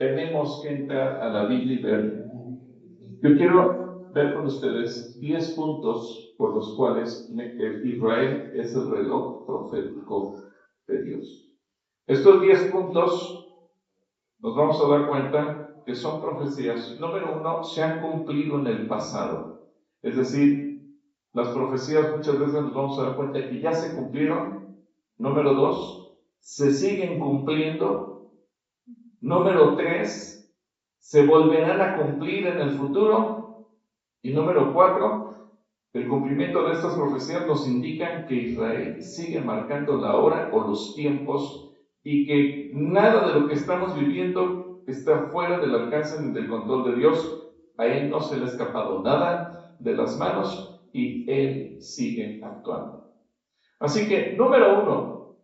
tenemos que entrar a la Biblia y ver. Yo quiero ver con ustedes 10 puntos por los cuales Israel es el reloj profético de Dios. Estos 10 puntos nos vamos a dar cuenta que son profecías. Número 1, se han cumplido en el pasado. Es decir, las profecías muchas veces nos vamos a dar cuenta que ya se cumplieron. Número 2, se siguen cumpliendo. Número 3, se volverán a cumplir en el futuro. Y número 4, el cumplimiento de estas profecías nos indican que Israel sigue marcando la hora o los tiempos y que nada de lo que estamos viviendo está fuera del alcance ni del control de Dios. A Él no se le ha escapado nada de las manos y Él sigue actuando. Así que, número uno,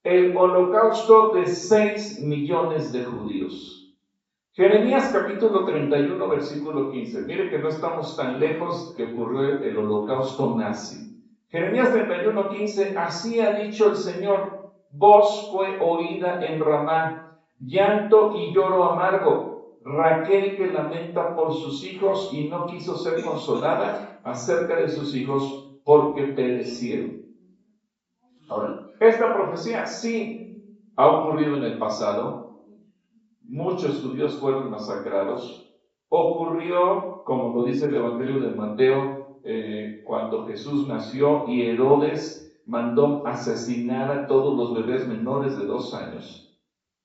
el holocausto de 6 millones de judíos. Jeremías capítulo 31, versículo 15. Mire que no estamos tan lejos que ocurrió el holocausto nazi. Jeremías 31, 15. Así ha dicho el Señor: voz fue oída en Ramá, llanto y lloro amargo. Raquel que lamenta por sus hijos y no quiso ser consolada acerca de sus hijos porque perecieron. Ahora, esta profecía sí ha ocurrido en el pasado. Muchos judíos fueron masacrados. Ocurrió, como lo dice el Evangelio de Mateo, cuando Jesús nació y Herodes mandó asesinar a todos los bebés menores de 2 años.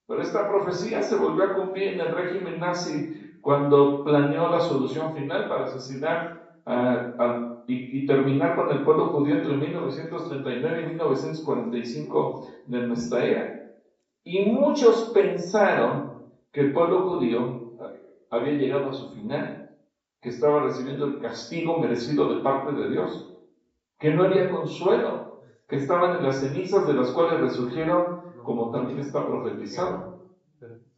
Pero esta profecía se volvió a cumplir en el régimen nazi cuando planeó la solución final para asesinar y terminar con el pueblo judío entre 1939 y 1945 de nuestra era. Y muchos pensaron que el pueblo judío había llegado a su final, que estaba recibiendo el castigo merecido de parte de Dios, que no había consuelo, que estaban en las cenizas de las cuales resurgieron, como también está profetizado.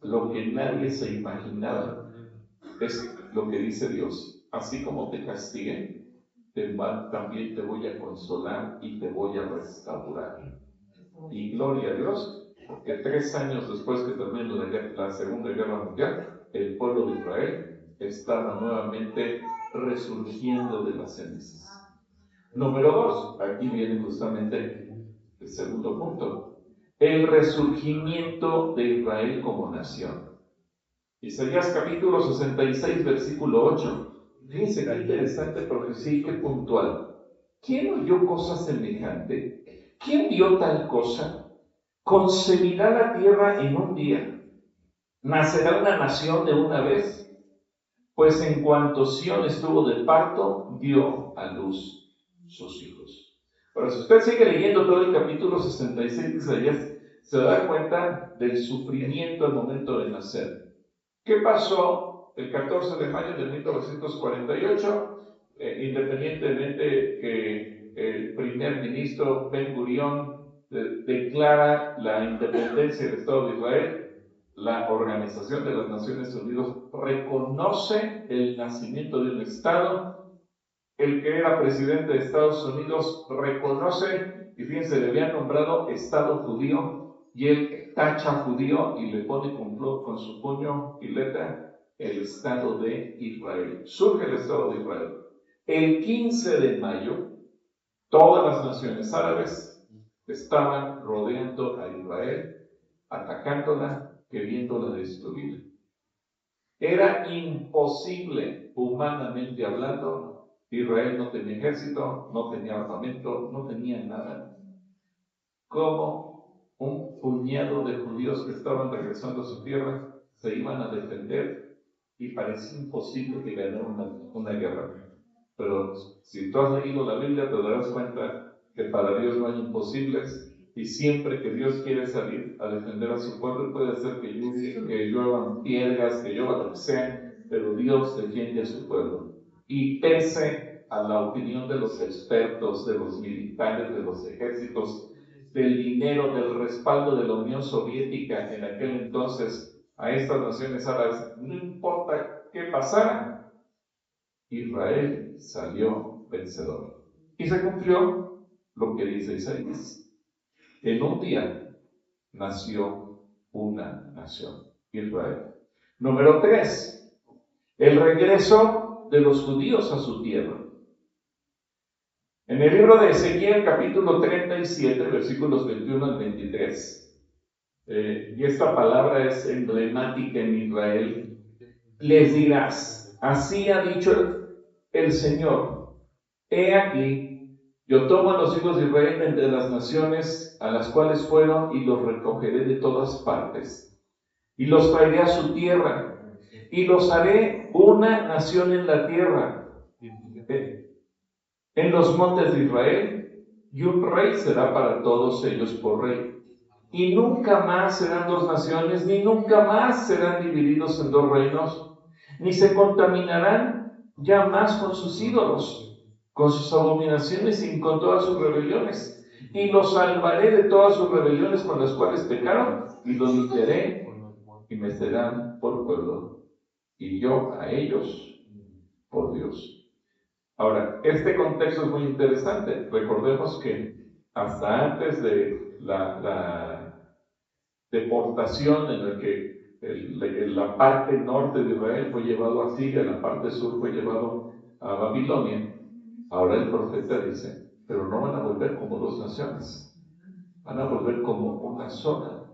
Lo que nadie se imaginaba es lo que dice Dios: así como te castiguen, también te voy a consolar y te voy a restaurar. Y gloria a Dios, que 3 años después que terminó la Segunda Guerra Mundial, el pueblo de Israel estaba nuevamente resurgiendo de las cenizas. Número 2, aquí viene justamente el segundo punto: el resurgimiento de Israel como nación. Isaías capítulo 66, versículo 8. Fíjense qué interesante profecía, qué puntual. ¿Quién oyó cosa semejante? ¿Quién vio tal cosa? ¿Concebirá la tierra en un día? ¿Nacerá una nación de una vez? Pues en cuanto Sión estuvo de parto, dio a luz sus hijos. Pero si usted sigue leyendo todo el capítulo 66 de Isaías, se da cuenta del sufrimiento al momento de nacer. ¿Qué pasó el 14 de mayo de 1948? Independientemente que el primer ministro Ben Gurión declara la independencia del Estado de Israel, la Organización de las Naciones Unidas reconoce el nacimiento de un Estado. El que era presidente de Estados Unidos reconoce, y fíjense, le habían nombrado Estado judío, y él tacha judío y le pone con su puño y letra el Estado de Israel. Surge el Estado de Israel. El 15 de mayo, todas las naciones árabes estaban rodeando a Israel, atacándola, queriéndola destruir. Era imposible, humanamente hablando. Israel no tenía ejército, no tenía armamento, no tenía nada. Como un puñado de judíos que estaban regresando a su tierra se iban a defender, y parecía imposible que ganara una guerra. Pero si tú has leído la Biblia, te darás cuenta que para Dios no hay imposibles, y siempre que Dios quiere salir a defender a su pueblo, puede ser que lluevan piedras, que llueva lo que sea, pero Dios defiende a su pueblo. Y pese a la opinión de los expertos, de los militares, de los ejércitos, del dinero, del respaldo de la Unión Soviética en aquel entonces a estas naciones árabes, no importa qué pasara, Israel salió vencedor. Y se cumplió lo que dice Isaías. En un día nació una nación, Israel. Número 3, el regreso de los judíos a su tierra. En el libro de Ezequiel, capítulo 37, versículos 21 al 23, y esta palabra es emblemática en Israel, les dirás, así ha dicho el Señor, he aquí, yo tomo a los hijos de Israel entre las naciones a las cuales fueron y los recogeré de todas partes, y los traeré a su tierra, y los haré una nación en la tierra, en los montes de Israel, y un rey será para todos ellos por rey. Y nunca más serán dos naciones, ni nunca más serán divididos en dos reinos, ni se contaminarán ya más con sus ídolos, con sus abominaciones y con todas sus rebeliones. Y los salvaré de todas sus rebeliones con las cuales pecaron, y los limpiaré, y me serán por pueblo, y yo a ellos por Dios. Ahora, este contexto es muy interesante. Recordemos que hasta antes de la deportación en la que la parte norte de Israel fue llevado a Siria, la parte sur fue llevado a Babilonia, ahora el profeta dice, pero no van a volver como dos naciones, van a volver como una sola.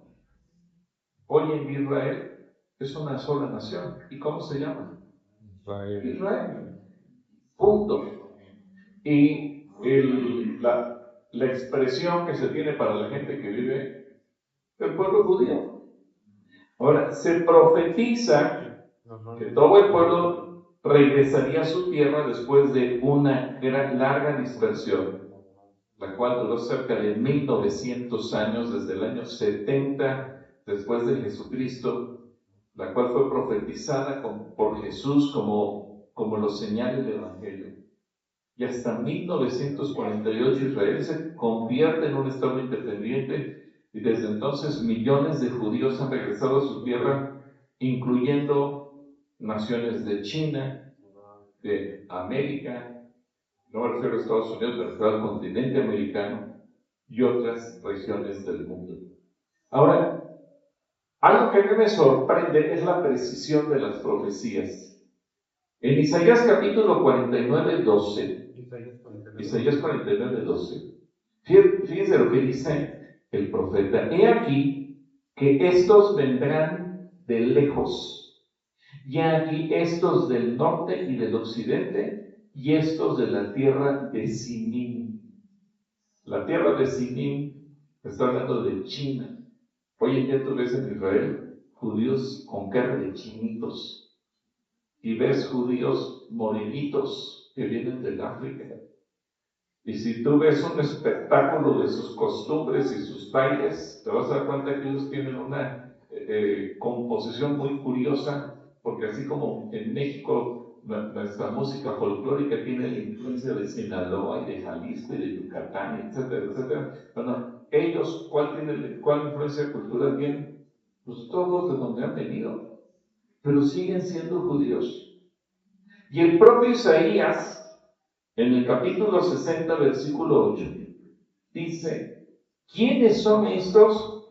Hoy en Israel es una sola nación. ¿Y cómo se llama? Israel. Punto. Y la expresión que se tiene para la gente que vive el pueblo judío. Ahora, se profetiza que todo el pueblo regresaría a su tierra después de una larga dispersión, la cual duró cerca de 1900 años, desde el año 70 después de Jesucristo, la cual fue profetizada por Jesús como lo señala el Evangelio. Y hasta 1948 Israel se convierte en un estado independiente y desde entonces millones de judíos han regresado a su tierra, incluyendo naciones de China, de América, no me refiero a Estados Unidos, me refiero al continente americano y otras regiones del mundo. Ahora, algo que a mí me sorprende es la precisión de las profecías. En Isaías capítulo 49, 12, Isaías 49, 12. Fíjense lo que dice el profeta. He aquí que estos vendrán de lejos, y aquí estos del norte y del occidente, y estos de la tierra de Sinim. La tierra de Sinim está hablando de China. Hoy en día tú ves en Israel judíos con cara de chinitos, y ves judíos morenitos que vienen del África. Y si tú ves un espectáculo de sus costumbres y sus bailes, te vas a dar cuenta que ellos tienen una composición muy curiosa, porque así como en México nuestra música folclórica tiene la influencia de Sinaloa y de Jalisco y de Yucatán, etcétera, etcétera. Bueno, ellos, ¿cuál influencia cultural tienen? Pues todos de donde han venido, pero siguen siendo judíos. Y el propio Isaías, en el capítulo 60, versículo 8, dice, ¿quiénes son estos?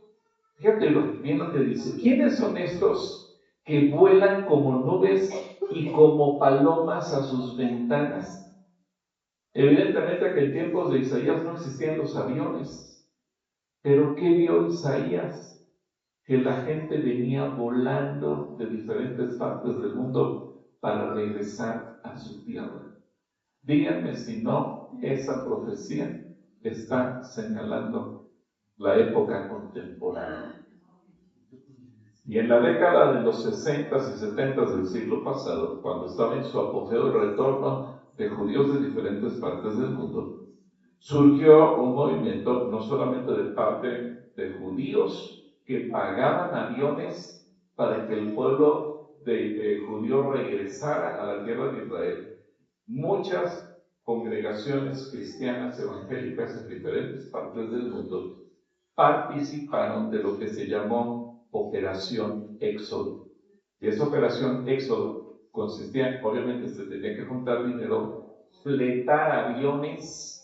Fíjate bien lo que dice, ¿quiénes son estos que vuelan como nubes y como palomas a sus ventanas? Evidentemente que en tiempos de Isaías no existían los aviones, pero ¿qué vio Isaías? Que la gente venía volando de diferentes partes del mundo para regresar a su tierra. Díganme si no, esa profecía está señalando la época contemporánea. Y en la década de los 60 y 70 del siglo pasado, cuando estaba en su apogeo el retorno de judíos de diferentes partes del mundo, surgió un movimiento no solamente de parte de judíos que pagaban aviones para que el pueblo de judío regresara a la tierra de Israel. Muchas congregaciones cristianas evangélicas en diferentes partes del mundo participaron de lo que se llamó Operación Éxodo. Y esa Operación Éxodo consistía, obviamente se tenía que juntar dinero, fletar aviones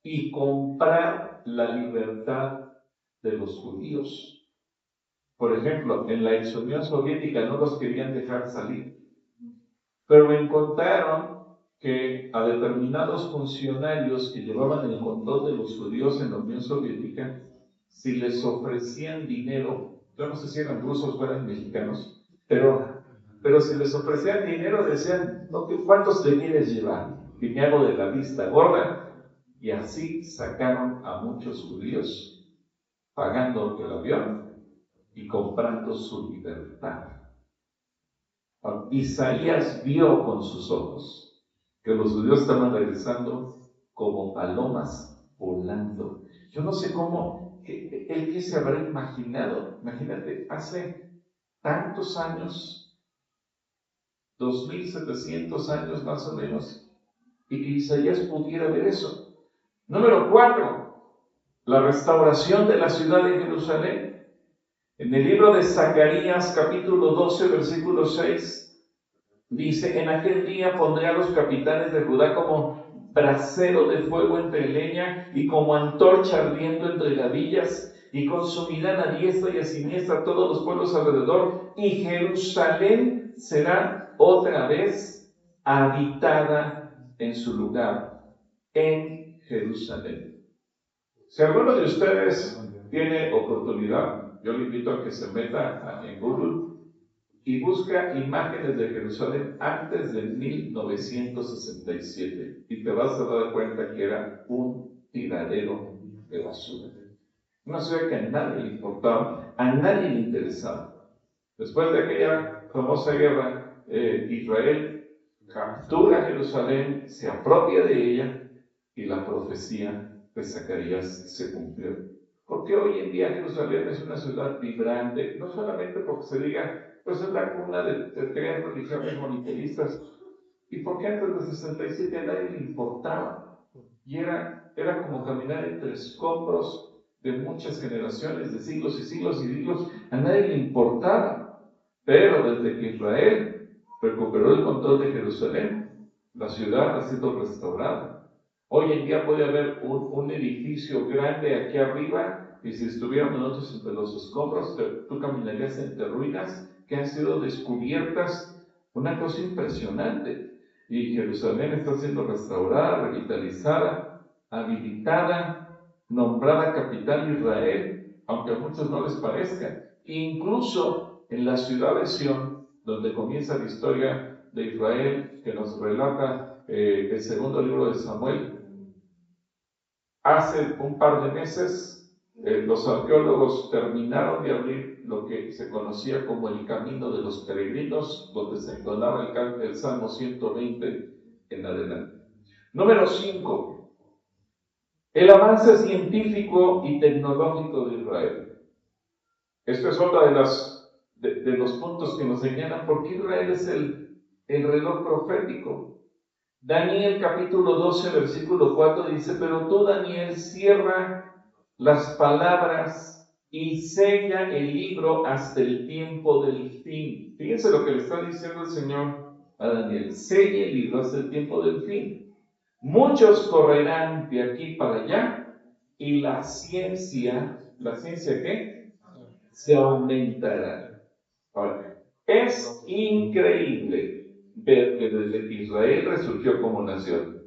y comprar la libertad de los judíos. Por ejemplo, en la ex Unión Soviética no los querían dejar salir, pero encontraron que a determinados funcionarios que llevaban el control de los judíos en la Unión Soviética, si les ofrecían dinero, yo no sé si eran rusos o eran mexicanos, pero si les ofrecían dinero decían, no, ¿cuántos te quieres llevar? Y me hago de la vista gorda. Y así sacaron a muchos judíos, pagando el avión y comprando su libertad. Isaías vio con sus ojos que los judíos estaban regresando como palomas volando. Yo no sé cómo, él que se habrá imaginado, imagínate, hace tantos años, 2700 años más o menos, y que Isaías pudiera ver eso. Número 4, la restauración de la ciudad de Jerusalén. En el libro de Zacarías, capítulo 12, versículo 6, dice: en aquel día pondré a los capitanes de Judá como brasero de fuego entre leña y como antorcha ardiendo entre gavillas, y consumirán a diestra y a siniestra todos los pueblos alrededor, y Jerusalén será otra vez habitada en su lugar, en Jerusalén. Si alguno de ustedes tiene oportunidad, yo le invito a que se meta en Google y busca imágenes de Jerusalén antes de 1967 y te vas a dar cuenta que era un tiradero de basura. Una ciudad que a nadie le importaba, a nadie le interesaba. Después de aquella famosa guerra, Israel captura Jerusalén, se apropia de ella y la profecía de Zacarías se cumplió. Porque hoy en día Jerusalén es una ciudad vibrante, no solamente porque se diga, pues es la cuna de tres religiones monoteístas, y porque antes del 67 a nadie le importaba, y era como caminar entre escombros de muchas generaciones, de siglos y siglos y siglos, a nadie le importaba. Pero desde que Israel recuperó el control de Jerusalén, la ciudad ha sido restaurada. Hoy en día puede haber un edificio grande aquí arriba, y si estuviéramos nosotros entre los escombros, tú caminarías entre ruinas que han sido descubiertas, una cosa impresionante. Y Jerusalén está siendo restaurada, revitalizada, habilitada, nombrada capital de Israel, aunque a muchos no les parezca. Incluso en la ciudad de Sión, donde comienza la historia de Israel, que nos relata el segundo libro de Samuel, hace un par de meses los arqueólogos terminaron de abrir lo que se conocía como el Camino de los Peregrinos, donde se entonaba el Salmo 120 en adelante. Número 5. El avance científico y tecnológico de Israel. Esto es otra de los puntos que nos señalan por qué Israel es el reloj profético. Daniel capítulo 12, versículo 4 dice: pero tú, Daniel, cierra las palabras y sella el libro hasta el tiempo del fin. Fíjense lo que le está diciendo el Señor a Daniel: sella el libro hasta el tiempo del fin. Muchos correrán de aquí para allá y la ciencia ¿qué? Se aumentará. Ahora, es increíble ver que desde que Israel resurgió como nación,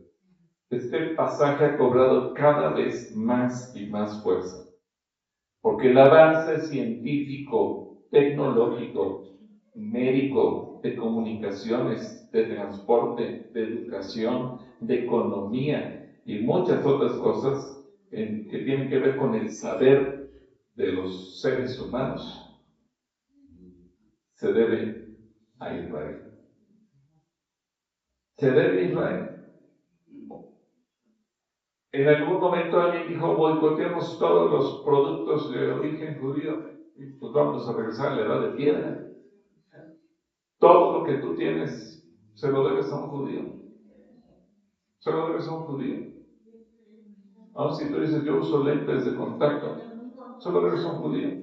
este pasaje ha cobrado cada vez más y más fuerza, porque el avance científico, tecnológico, médico, de comunicaciones, de transporte, de educación, de economía y muchas otras cosas que tienen que ver con el saber de los seres humanos, se debe a Israel. Se debe a Israel. En algún momento alguien dijo: boicoteamos todos los productos de origen judío y pues vamos a regresar a la edad de piedra. Todo lo que tú tienes se lo debes a un judío. Se lo debes a un judío. Aun si tú dices: yo uso lentes de contacto, se lo debes a un judío.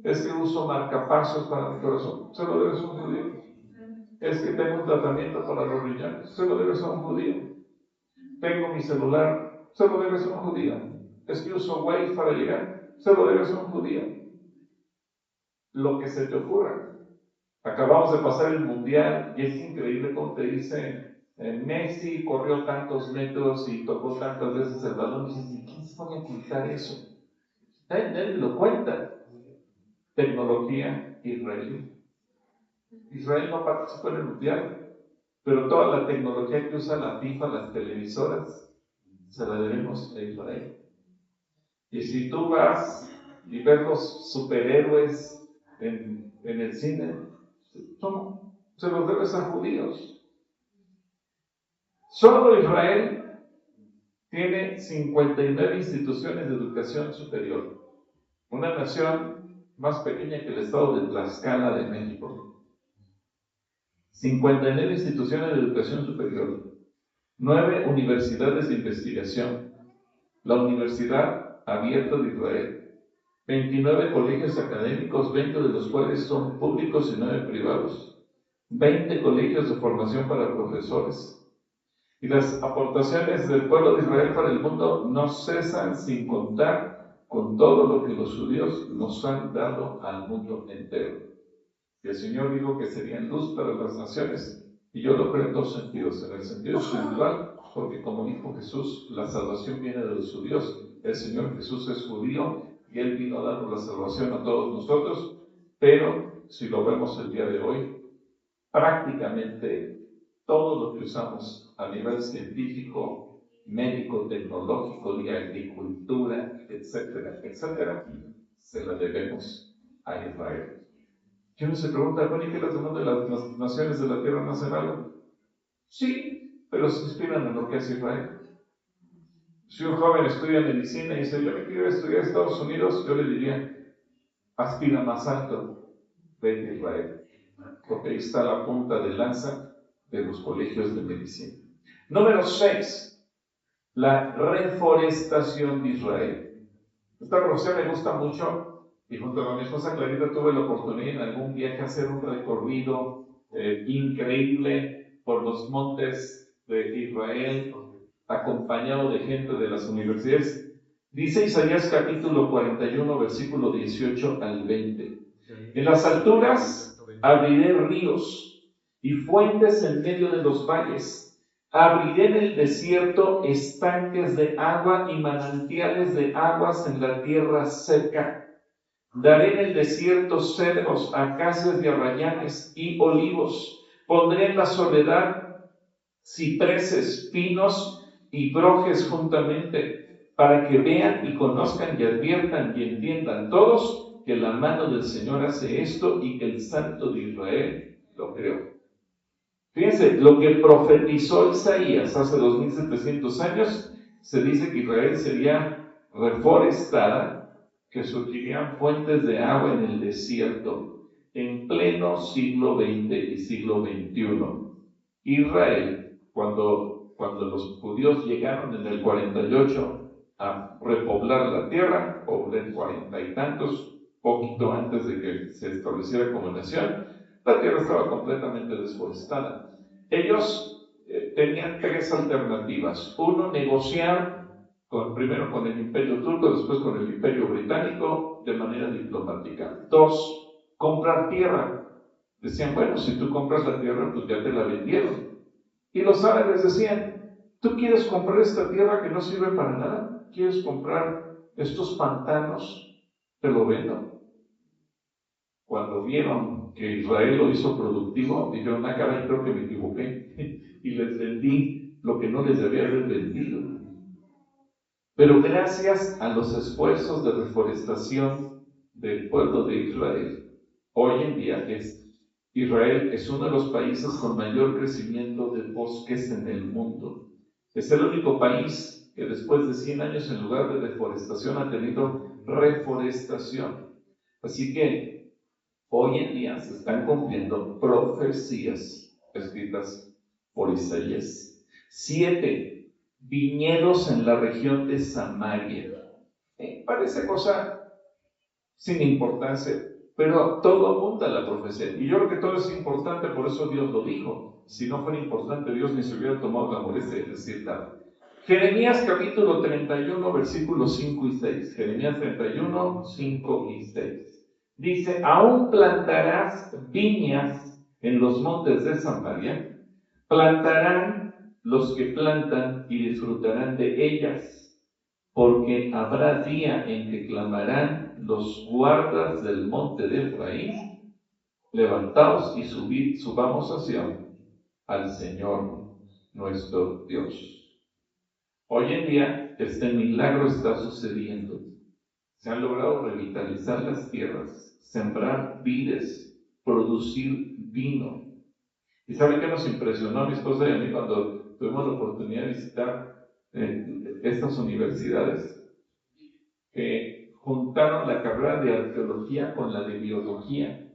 Es que uso marcapasos para mi corazón, se lo debes a un judío. Es que tengo un tratamiento para los riñones, se lo debes a un judío. Tengo mi celular, se lo debes a un judío. Es que uso Waze para llegar, se lo debes a un judío. Lo que se te ocurra. Acabamos de pasar el mundial y es increíble cómo te dicen, Messi corrió tantos metros y tocó tantas veces el balón. Y dices, ¿quién se pone a ocultar eso? Nadie lo cuenta. Tecnología israelí. Israel no participó en el mundial, pero toda la tecnología que usa la FIFA, las televisoras, se la debemos a Israel. Y si tú vas y ves los superhéroes en el cine, se los debes a judíos. Solo Israel tiene 59 instituciones de educación superior, una nación más pequeña que el estado de Tlaxcala de México. 59 instituciones de educación superior, 9 universidades de investigación, la Universidad Abierta de Israel, 29 colegios académicos, 20 de los cuales son públicos y 9 privados, 20 colegios de formación para profesores. Y las aportaciones del pueblo de Israel para el mundo no cesan, sin contar con todo lo que los judíos nos han dado al mundo entero. Y el Señor dijo que serían luz para las naciones, y yo lo creo en dos sentidos: en el sentido espiritual, porque como dijo Jesús, la salvación viene de los judíos. El Señor Jesús es judío y Él vino a darnos la salvación a todos nosotros, pero si lo vemos el día de hoy, prácticamente todo lo que usamos a nivel científico, médico, tecnológico, de agricultura, etcétera, etcétera, se la debemos a Israel. Y uno se pregunta, bueno, ¿y qué las demás de las naciones de la tierra no hacen algo? Sí, pero se inspiran en lo que hace Israel. Si un joven estudia medicina y dice, yo me quiero estudiar en Estados Unidos, yo le diría, aspira más alto, vete a Israel, porque ahí está la punta de lanza de los colegios de medicina. Número 6, la reforestación de Israel. Esta profesión me gusta mucho. Y junto con mi esposa Clarita tuve la oportunidad en algún viaje hacer un recorrido increíble por los montes de Israel, acompañado de gente de las universidades. Dice Isaías capítulo 41, versículo 18 al 20. En las alturas abriré ríos y fuentes en medio de los valles. Abriré en el desierto estanques de agua y manantiales de aguas en la tierra seca. Daré en el desierto cedros, acacias y arrayanes y olivos. Pondré en la soledad cipreses, pinos y brojes juntamente, para que vean y conozcan y adviertan y entiendan todos que la mano del Señor hace esto y que el Santo de Israel lo creó. Fíjense, lo que profetizó Isaías hace 2700 años, se dice que Israel sería reforestada, que surgirían fuentes de agua en el desierto, en pleno siglo XX y siglo XXI. Israel, cuando los judíos llegaron en el 48 a repoblar la tierra, o en 40 y tantos, poquito antes de que se estableciera como nación, la tierra estaba completamente desforestada. Ellos tenían 3 alternativas. Uno, negociar primero con el Imperio Turco, después con el Imperio Británico, de manera diplomática. 2, comprar tierra. Decían, bueno, si tú compras la tierra, pues ya te la vendieron. Y los árabes decían, ¿tú quieres comprar esta tierra que no sirve para nada? ¿Quieres comprar estos pantanos? Te lo vendo. Cuando vieron que Israel lo hizo productivo, dijeron, caray, creo que me equivoqué. Y les vendí lo que no les debía haber vendido. Pero gracias a los esfuerzos de reforestación del pueblo de Israel, hoy en día Israel es uno de los países con mayor crecimiento de bosques en el mundo. Es el único país que después de 100 años, en lugar de deforestación, ha tenido reforestación. Así que hoy en día se están cumpliendo profecías escritas por Isaías. 7. Viñedos en la región de Samaria. Parece cosa sin importancia, pero todo apunta a la profecía. Y yo creo que todo es importante, por eso Dios lo dijo. Si no fuera importante, Dios ni se hubiera tomado la molestia de decir nada. Jeremías capítulo 31, versículos 5 y 6. Jeremías 31, 5 y 6. Dice, aún plantarás viñas en los montes de Samaria, plantarán los que plantan y disfrutarán de ellas, porque habrá día en que clamarán los guardas del monte de Efraín, levantaos y subamos a Sión, al Señor nuestro Dios. Hoy en día este milagro está sucediendo. Se han logrado revitalizar las tierras, sembrar vides, producir vino. ¿Y sabe qué nos impresionó a mi esposa y a mí cuando tuvimos la oportunidad de visitar estas universidades? Que juntaron la carrera de arqueología con la de biología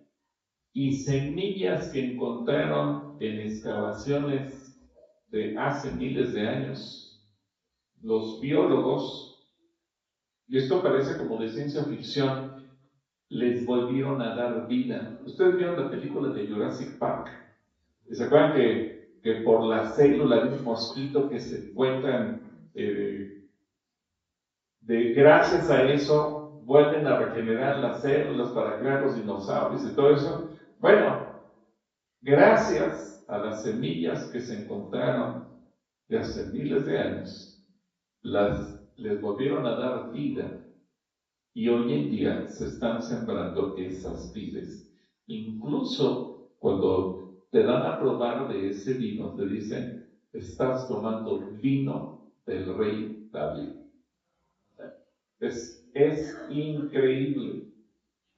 y semillas que encontraron en excavaciones de hace miles de años. Los biólogos, y esto parece como de ciencia ficción, les volvieron a dar vida. Ustedes vieron la película de Jurassic Park. ¿Se acuerdan que por la célula de un mosquito que se encuentran, gracias a eso, vuelven a regenerar las células para crear los dinosaurios y todo eso? Bueno, gracias a las semillas que se encontraron de hace miles de años, les volvieron a dar vida y hoy en día se están sembrando esas vides. Incluso cuando te dan a probar de ese vino, te dicen, estás tomando vino del rey David. Es increíble.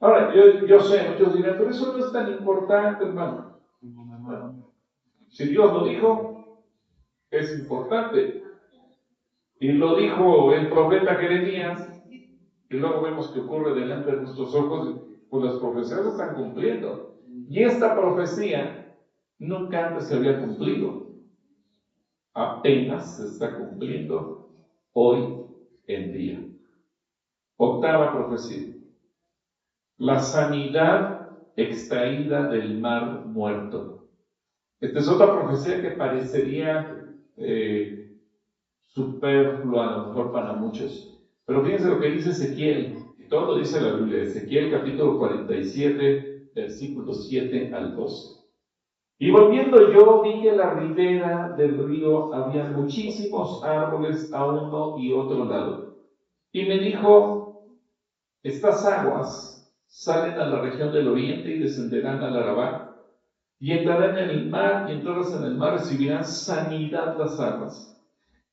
Ahora, yo sé, muchos dirán, pero eso no es tan importante, hermano. Si Dios lo dijo, es importante. Y lo dijo el profeta Jeremías, y luego vemos que ocurre delante de nuestros ojos, pues las profecías se están cumpliendo. Y esta profecía nunca antes se había cumplido. Apenas se está cumpliendo hoy en día. Octava profecía. La sanidad extraída del mar muerto. Esta es otra profecía que parecería superflua a lo mejor para muchos. Pero fíjense lo que dice Ezequiel, y todo lo dice la Biblia, Ezequiel capítulo 47, versículos 7 al 12. Y volviendo yo vi que en la ribera del río había muchísimos árboles a uno y otro lado. Y me dijo, estas aguas salen a la región del oriente y descenderán al Arabá, y entrarán en el mar, y entonces en el mar recibirán sanidad las aguas.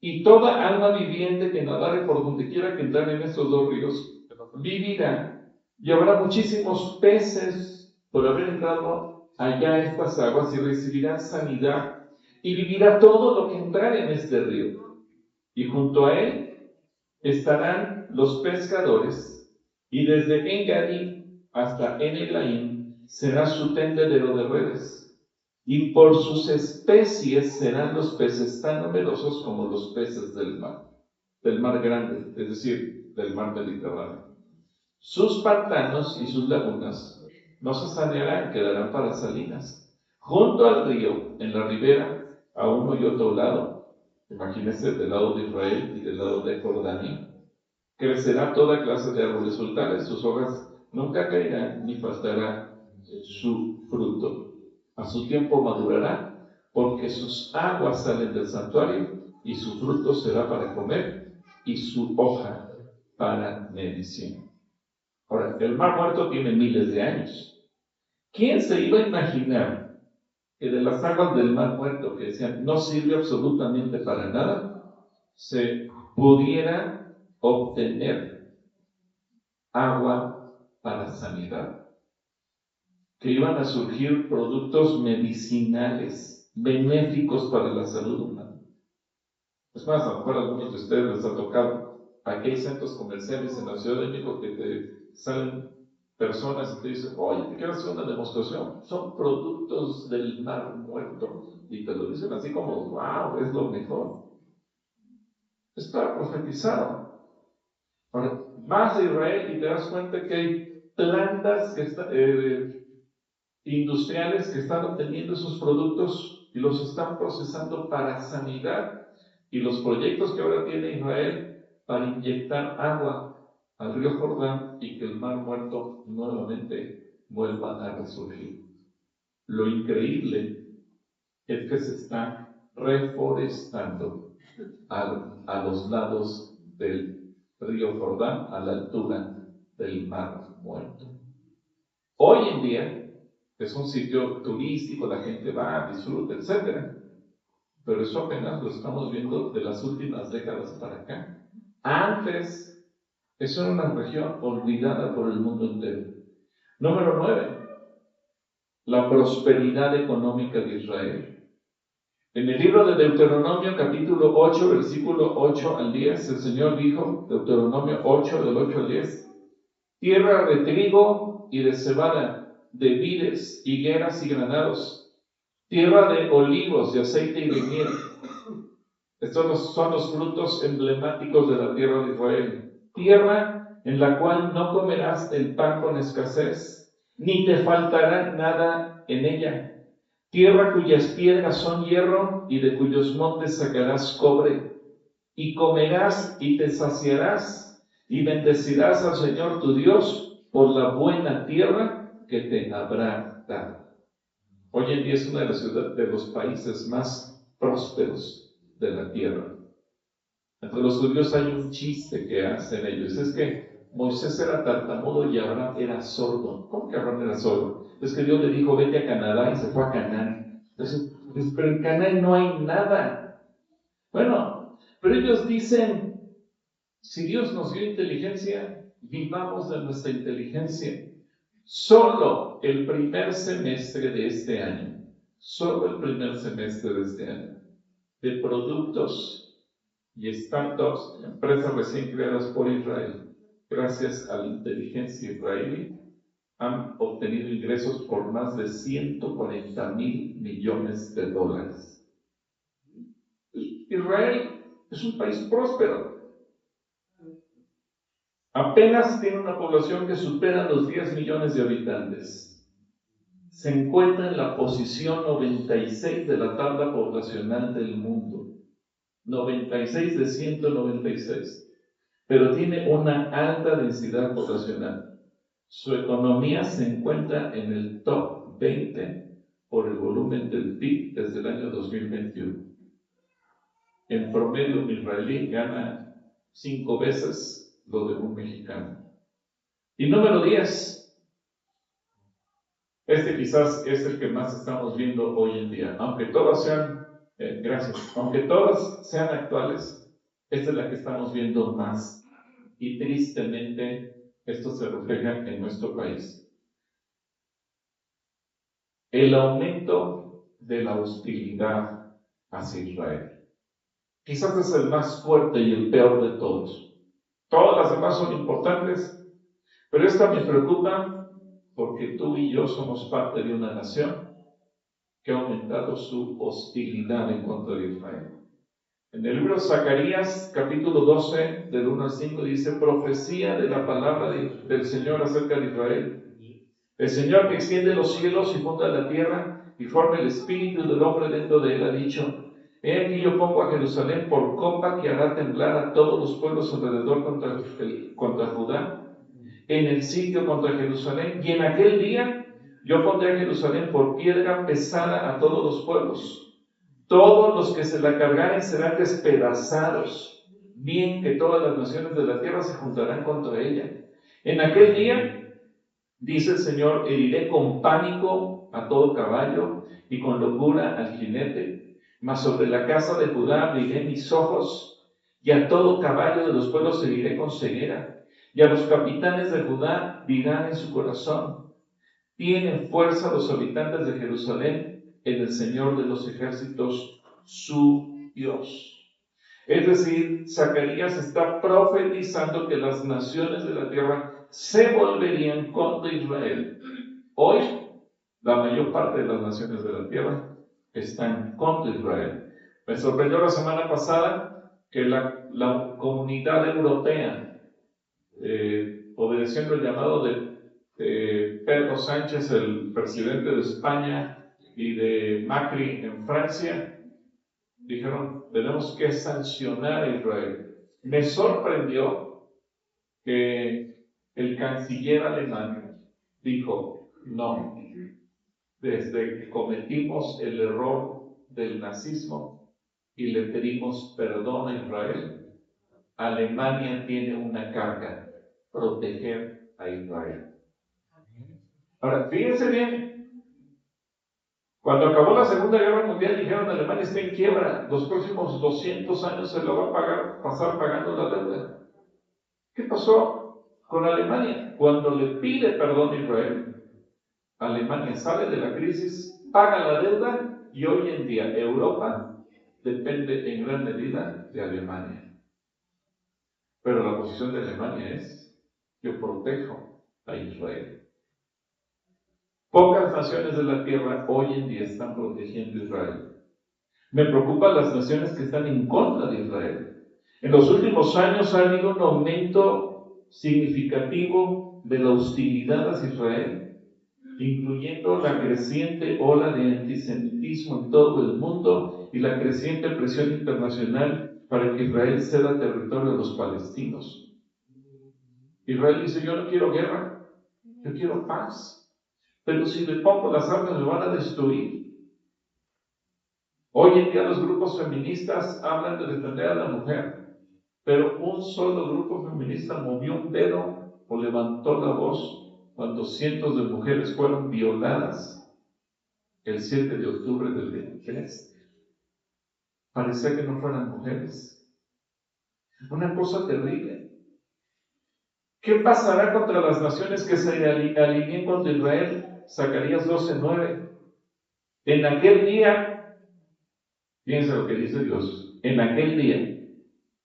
Y toda alma viviente que nadare por donde quiera que entrar en estos dos ríos, vivirá. Y habrá muchísimos peces por haber entrado allá a estas aguas y recibirán sanidad. Y vivirá todo lo que entrare en este río. Y junto a él estarán los pescadores. Y desde Engadí hasta Eneglaim será su tendedero de redes. Y por sus especies serán los peces tan numerosos como los peces del mar grande, es decir, del mar Mediterráneo. Sus pantanos y sus lagunas no se sanearán, quedarán para salinas. Junto al río, en la ribera, a uno y otro lado, imagínense del lado de Israel y del lado de Jordania, crecerá toda clase de árboles frutales, sus hojas nunca caerán ni faltará su fruto. A su tiempo madurará, porque sus aguas salen del santuario, y su fruto será para comer, y su hoja para medicina. Ahora, el mar muerto tiene miles de años. ¿Quién se iba a imaginar que de las aguas del mar muerto, que decían no sirve absolutamente para nada, se pudiera obtener agua para sanidad? Que iban a surgir productos medicinales, benéficos para la salud humana. Es más, a lo mejor a algunos de ustedes les ha tocado. Aquí hay centros comerciales en la Ciudad de México que te salen personas y te dicen, oye, te quiero hacer una demostración. Son productos del mar muerto. Y te lo dicen así como, wow, es lo mejor. Es para profetizar. Ahora, vas a Israel y te das cuenta que hay plantas que están... industriales que están obteniendo esos productos y los están procesando para sanidad. y los proyectos que ahora tiene Israel para inyectar agua al río Jordán y que el Mar Muerto nuevamente vuelva a resurgir. Lo increíble es que se está reforestando a los lados del río Jordán, a la altura del Mar Muerto. Hoy en día es un sitio turístico, la gente va, disfruta, etc. Pero eso apenas lo estamos viendo de las últimas décadas para acá. Antes, eso era una región olvidada por el mundo entero. Número 9, la prosperidad económica de Israel. En el libro de Deuteronomio, capítulo 8, versículo 8 al 10, el Señor dijo, Deuteronomio 8, del 8 al 10, tierra de trigo y de cebada, de vides, higueras y granados, tierra de olivos, de aceite y de miel. Estos son los frutos emblemáticos de la tierra de Israel. Tierra en la cual no comerás el pan con escasez, ni te faltará nada en ella. Tierra cuyas piedras son hierro y de cuyos montes sacarás cobre. Y comerás y te saciarás y bendecirás al Señor tu Dios por la buena tierra que te habrá dado. Hoy en día es una de los países más prósperos de la tierra. Entre los judíos hay un chiste que hacen ellos, es que Moisés era tartamudo y Abraham era sordo. ¿Cómo que Abraham era sordo? Es que Dios le dijo, vete a Canadá y se fue a Canaán. Entonces, pero en Canaán no hay nada. Bueno, pero ellos dicen, si Dios nos dio inteligencia, vivamos de nuestra inteligencia. Solo el primer semestre de este año, de productos y startups, empresas recién creadas por Israel, gracias a la inteligencia israelí, han obtenido ingresos por más de 140,000 millones de dólares. Israel es un país próspero. Apenas tiene una población que supera los 10 millones de habitantes. Se encuentra en la posición 96 de la tabla poblacional del mundo. 96 de 196. Pero tiene una alta densidad poblacional. Su economía se encuentra en el top 20 por el volumen del PIB desde el año 2021. En promedio, un israelí gana 5 veces lo de un mexicano. Y número 10, este quizás es el que más estamos viendo hoy en día. Aunque todas sean, aunque todas sean actuales, esta es la que estamos viendo más. Y tristemente, esto se refleja en nuestro país. El aumento de la hostilidad hacia Israel. Quizás es el más fuerte y el peor de todos. Todas las demás son importantes, pero esta me preocupa porque tú y yo somos parte de una nación que ha aumentado su hostilidad en contra de Israel. En el libro de Zacarías, capítulo 12, del 1 al 5, dice, profecía de la palabra del Señor acerca de Israel. El Señor que extiende los cielos y funda la tierra y forma el espíritu del hombre dentro de él ha dicho, he aquí yo pongo a Jerusalén por copa que hará temblar a todos los pueblos alrededor contra Judá, en el sitio contra Jerusalén, y en aquel día yo pondré a Jerusalén por piedra pesada a todos los pueblos. Todos los que se la cargaren serán despedazados, bien que todas las naciones de la tierra se juntarán contra ella. En aquel día, dice el Señor, heriré con pánico a todo caballo y con locura al jinete, mas sobre la casa de Judá abriré mis ojos, y a todo caballo de los pueblos heriré con ceguera, y a los capitanes de Judá dirán en su corazón, tienen fuerza los habitantes de Jerusalén en el Señor de los ejércitos, su Dios. Es decir, Zacarías está profetizando que las naciones de la tierra se volverían contra Israel. Hoy, la mayor parte de las naciones de la tierra están contra Israel. Me sorprendió la semana pasada que la comunidad europea, obedeciendo el llamado de Pedro Sánchez, el presidente de España, y de Macri en Francia, dijeron, tenemos que sancionar a Israel. Me sorprendió que el canciller alemán dijo, no, desde que cometimos el error del nazismo y le pedimos perdón a Israel, Alemania tiene una carga, proteger a Israel. Ahora, fíjense bien, cuando acabó la Segunda Guerra Mundial dijeron Alemania está en quiebra, los próximos 200 años se lo va a pasar pagando la deuda. ¿Qué pasó con Alemania? Cuando le pide perdón a Israel, Alemania sale de la crisis, paga la deuda y hoy en día Europa depende en gran medida de Alemania. Pero la posición de Alemania es, yo protejo a Israel. Pocas naciones de la tierra hoy en día están protegiendo a Israel. Me preocupan las naciones que están en contra de Israel. En los últimos años ha habido un aumento significativo de la hostilidad hacia Israel, incluyendo la creciente ola de antisemitismo en todo el mundo y la creciente presión internacional para que Israel ceda territorio a los palestinos. Israel dice, yo no quiero guerra, yo quiero paz. Pero si le pongo las armas me van a destruir. Hoy en día los grupos feministas hablan de defender a la mujer, pero un solo grupo feminista movió un dedo o levantó la voz cuando cientos de mujeres fueron violadas el 7 de octubre del 23. Parecía que no fueran mujeres. Una cosa terrible. ¿Qué pasará contra las naciones que se alineen contra Israel? Zacarías 12:9. En aquel día, fíjense lo que dice Dios, en aquel día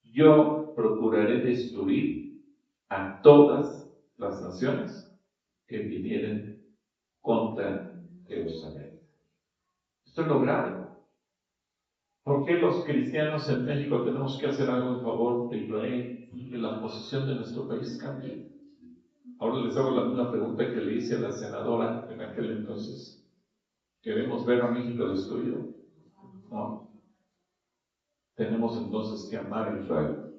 yo procuraré destruir a todas las naciones que vinieren contra Jerusalén. Esto es lo grave. ¿Por qué los cristianos en México tenemos que hacer algo en favor de Israel y que la posición de nuestro país cambie? Ahora les hago la misma pregunta que le hice a la senadora en aquel entonces. ¿Queremos ver a México destruido? No. Tenemos entonces que amar a Israel.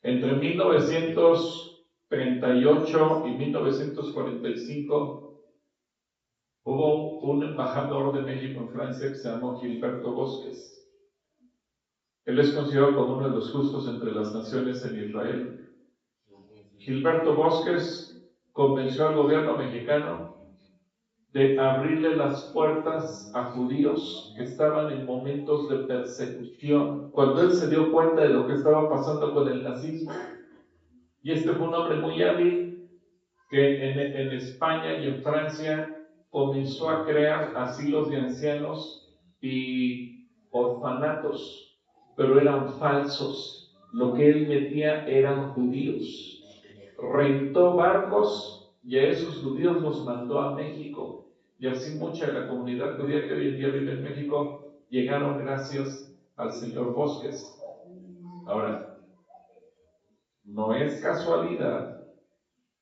Entre 1938 y 1945 hubo un embajador de México en Francia que se llamó Gilberto Bosques. Él es considerado como uno de los justos entre las naciones en Israel. Gilberto Bosques convenció al gobierno mexicano de abrirle las puertas a judíos que estaban en momentos de persecución. Cuando él se dio cuenta de lo que estaba pasando con el nazismo, y este fue un hombre muy hábil que en España y en Francia comenzó a crear asilos de ancianos y orfanatos, pero eran falsos. Lo que él metía eran judíos. Rentó barcos y a esos judíos los mandó a México. Y así mucha de la comunidad judía que hoy en día vive en México llegaron gracias al señor Bosques. Ahora, no es casualidad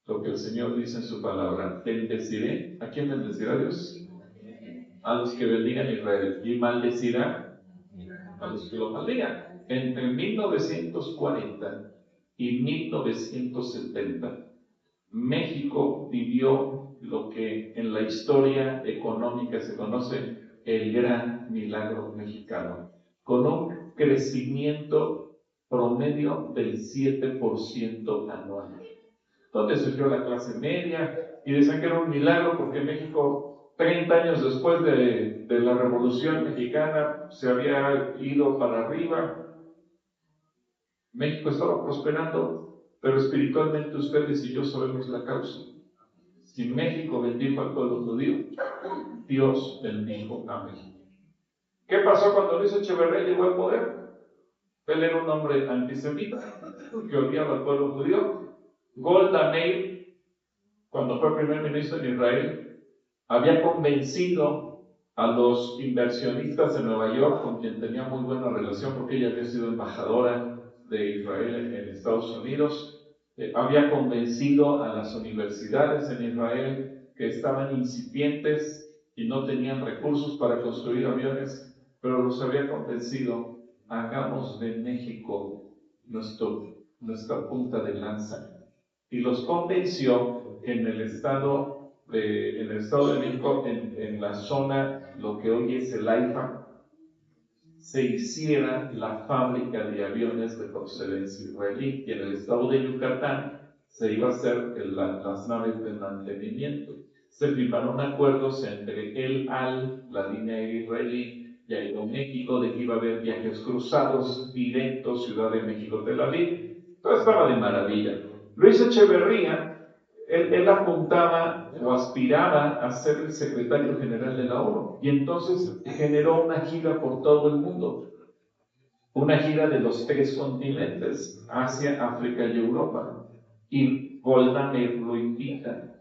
lo que el Señor dice en su palabra. Bendeciré. ¿A quién bendecirá Dios? A los que bendigan a Israel. Y maldecirá a los que lo maldigan. Entre 1940 y 1970, México vivió lo que en la historia económica se conoce el gran milagro mexicano, con un crecimiento promedio del 7% anual, donde surgió la clase media y decían que era un milagro porque México, 30 años después de la Revolución Mexicana, se había ido para arriba. México estaba prosperando, pero espiritualmente ustedes y yo sabemos la causa. Si México bendijo al pueblo judío, Dios bendijo a México. ¿Qué pasó cuando Luis Echeverría llegó al poder? Él era un hombre antisemita que odiaba al pueblo judío. Golda Meir, cuando fue primer ministro en Israel, había convencido a los inversionistas en Nueva York, con quien tenía muy buena relación porque ella había sido embajadora de Israel en Estados Unidos, había convencido a las universidades en Israel que estaban incipientes y no tenían recursos para construir aviones, pero los había convencido: hagamos de México nuestra punta de lanza. Y los convenció que en el Estado de México, en la zona, lo que hoy es el AIFA, se hiciera la fábrica de aviones de procedencia israelí, y en el estado de Yucatán se iba a hacer las naves de mantenimiento. Se firmaron acuerdos entre la línea israelí, y Aeroméxico, de que iba a haber viajes cruzados directos Ciudad de México, Tel Aviv. Todo estaba de maravilla. Luis Echeverría, él apuntaba o aspiraba a ser el secretario general de la ONU, y entonces generó una gira por todo el mundo, una gira de los 3 continentes, Asia, África y Europa. Y Golda Meir lo invita.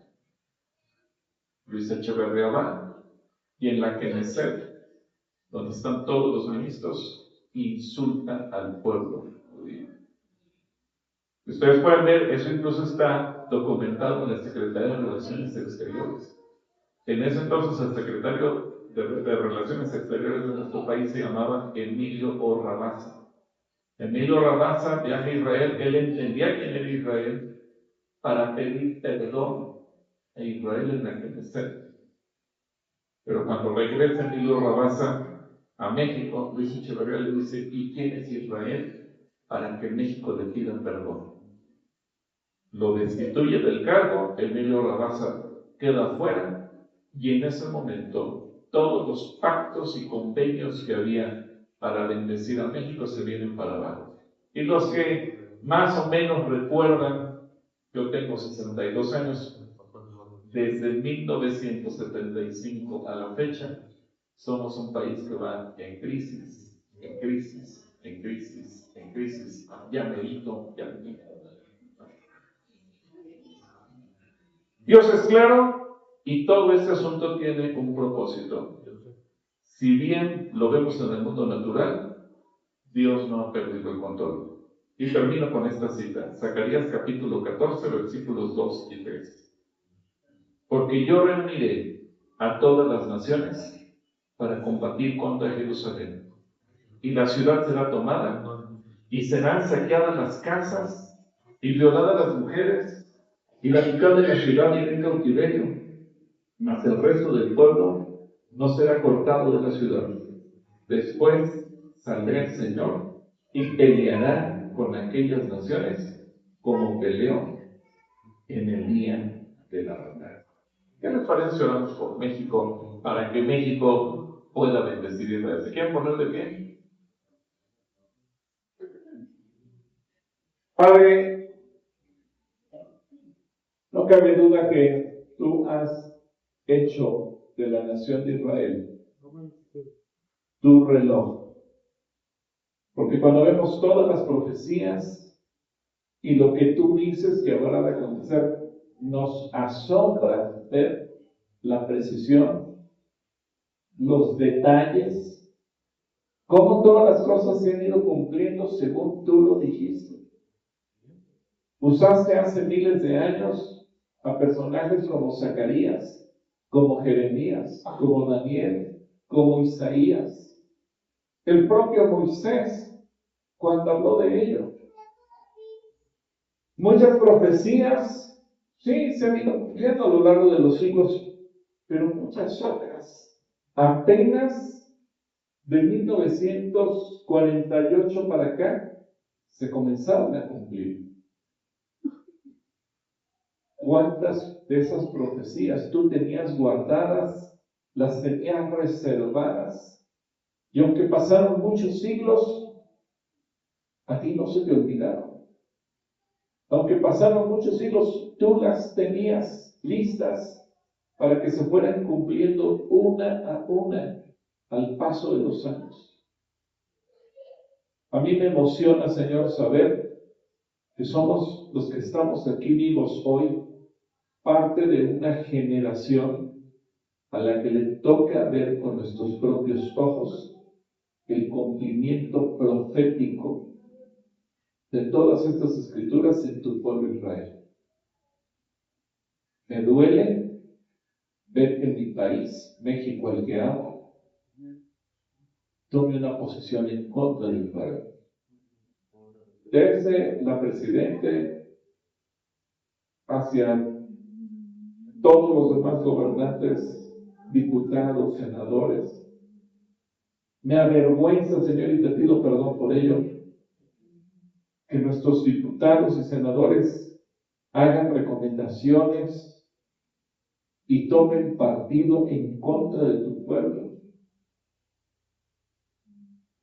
Luis Echeverría va, y en la Knesset, donde están todos los ministros, insulta al pueblo judío. Ustedes pueden ver, eso incluso está documentado en la Secretaría de Relaciones Exteriores. En ese entonces el secretario de Relaciones Exteriores de nuestro país se llamaba Emilio Orrabaza. Emilio Orrabaza viaja a Israel, él entendía quién era Israel, para pedir perdón a Israel en la Knesset. Pero cuando regresa Emilio Orrabaza a México, Luis Echeverría le dice: ¿y quién es Israel para que México le pida perdón? Lo destituye del cargo, Emilio Orrabaza queda fuera, y en ese momento todos los pactos y convenios que había para bendecir a México se vienen para abajo. Y los que más o menos recuerdan, yo tengo 62 años, desde 1975 a la fecha, somos un país que va en crisis, en crisis, en crisis, en crisis, ya merito, ya merito. Dios es claro, y todo este asunto tiene un propósito. Si bien lo vemos en el mundo natural, Dios no ha perdido el control. Y termino con esta cita, Zacarías capítulo 14, versículos 2 y 3. Porque yo reuniré a todas las naciones para combatir contra Jerusalén, y la ciudad será tomada, y serán saqueadas las casas, y violadas las mujeres, y la mitad de la ciudad irá en cautiverio, mas el resto del pueblo no será cortado de la ciudad. Después saldrá el Señor y peleará con aquellas naciones como peleó en el día de la batalla. ¿Qué les parece si oramos por México para que México pueda bendecir a Israel? ¿Se quieren poner de pie? Padre, no cabe duda que tú has hecho de la nación de Israel tu reloj. Porque cuando vemos todas las profecías y lo que tú dices que habrá de acontecer, nos asombra ver la precisión, los detalles, cómo todas las cosas se han ido cumpliendo según tú lo dijiste. Usaste hace miles de años a personajes como Zacarías, como Jeremías, como Daniel, como Isaías, el propio Moisés, cuando habló de ello. Muchas profecías, sí, se han ido cumpliendo a lo largo de los siglos, pero muchas otras, apenas de 1948 para acá, se comenzaron a cumplir. ¿Cuántas de esas profecías tú tenías guardadas, las tenías reservadas? Y aunque pasaron muchos siglos, a ti no se te olvidaron. Aunque pasaron muchos siglos, tú las tenías listas para que se fueran cumpliendo una a una al paso de los años. A mí me emociona, Señor, saber que somos los que estamos aquí vivos hoy, parte de una generación a la que le toca ver con nuestros propios ojos el cumplimiento profético de todas estas escrituras en tu pueblo Israel. Me duele ver que en mi país, México, al que amo, tome una posición en contra de Israel. Desde la presidente hacia todos los demás gobernantes, diputados, senadores. Me avergüenza, Señor, y te pido perdón por ello, que nuestros diputados y senadores hagan recomendaciones y tomen partido en contra de tu pueblo.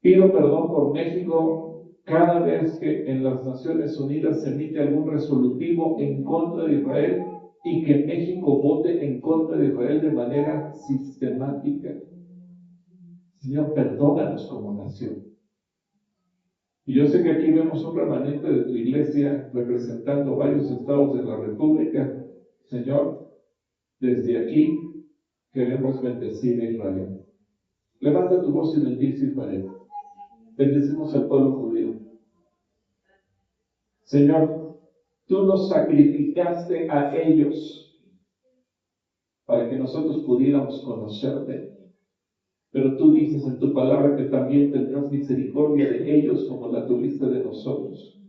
Pido perdón por México cada vez que en las Naciones Unidas se emite algún resolutivo en contra de Israel y que México vote en contra de Israel de manera sistemática. Señor, perdónanos como nación. Y yo sé que aquí vemos un remanente de tu iglesia representando varios estados de la República. Señor, desde aquí queremos bendecir a Israel. Levanta tu voz y bendice a Israel. Bendecimos al pueblo judío. Señor, tú nos sacrificaste a ellos para que nosotros pudiéramos conocerte. Pero tú dices en tu palabra que también tendrás misericordia de ellos como la tuviste de nosotros.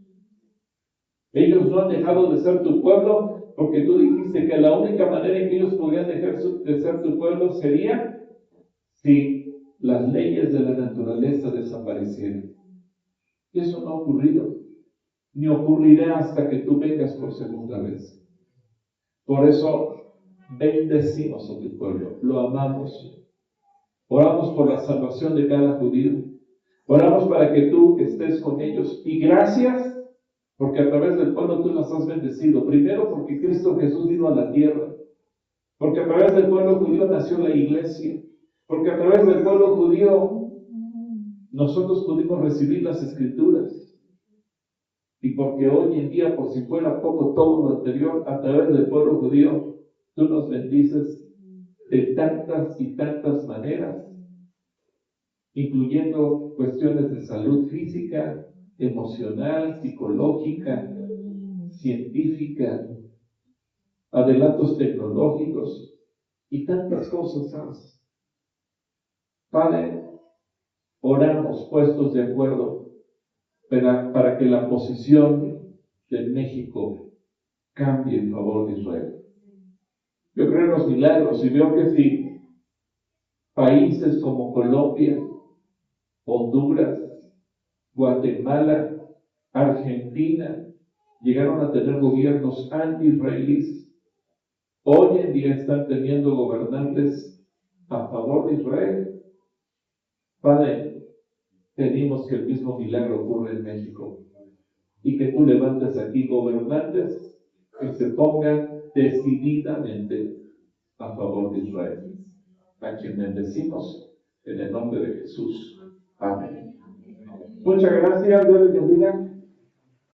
Ellos no han dejado de ser tu pueblo porque tú dijiste que la única manera en que ellos podrían dejar de ser tu pueblo sería si las leyes de la naturaleza desaparecieran. Y eso no ha ocurrido, ni ocurrirá hasta que tú vengas por segunda vez. Por eso bendecimos a tu pueblo, lo amamos. Oramos por la salvación de cada judío. Oramos para que tú estés con ellos. Y gracias, porque a través del pueblo tú nos has bendecido. Primero, porque Cristo Jesús vino a la tierra. Porque a través del pueblo judío nació la iglesia. Porque a través del pueblo judío nosotros pudimos recibir las Escrituras. Y porque hoy en día, por si fuera poco todo lo anterior, a través del pueblo judío, tú nos bendices de tantas y tantas maneras, incluyendo cuestiones de salud física, emocional, psicológica, científica, adelantos tecnológicos y tantas cosas más. Padre, oramos puestos de acuerdo para que la posición de México cambie en favor de Israel. Yo creo en los milagros y veo que si países como Colombia, Honduras, Guatemala, Argentina llegaron a tener gobiernos anti-israelíes, hoy en día están teniendo gobernantes a favor de Israel. Padre, pedimos que el mismo milagro ocurra en México y que tú levantes aquí gobernantes que se pongan decididamente a favor de Israel, a quien bendecimos en el nombre de Jesús. Amén. Muchas gracias, Dios les bendiga.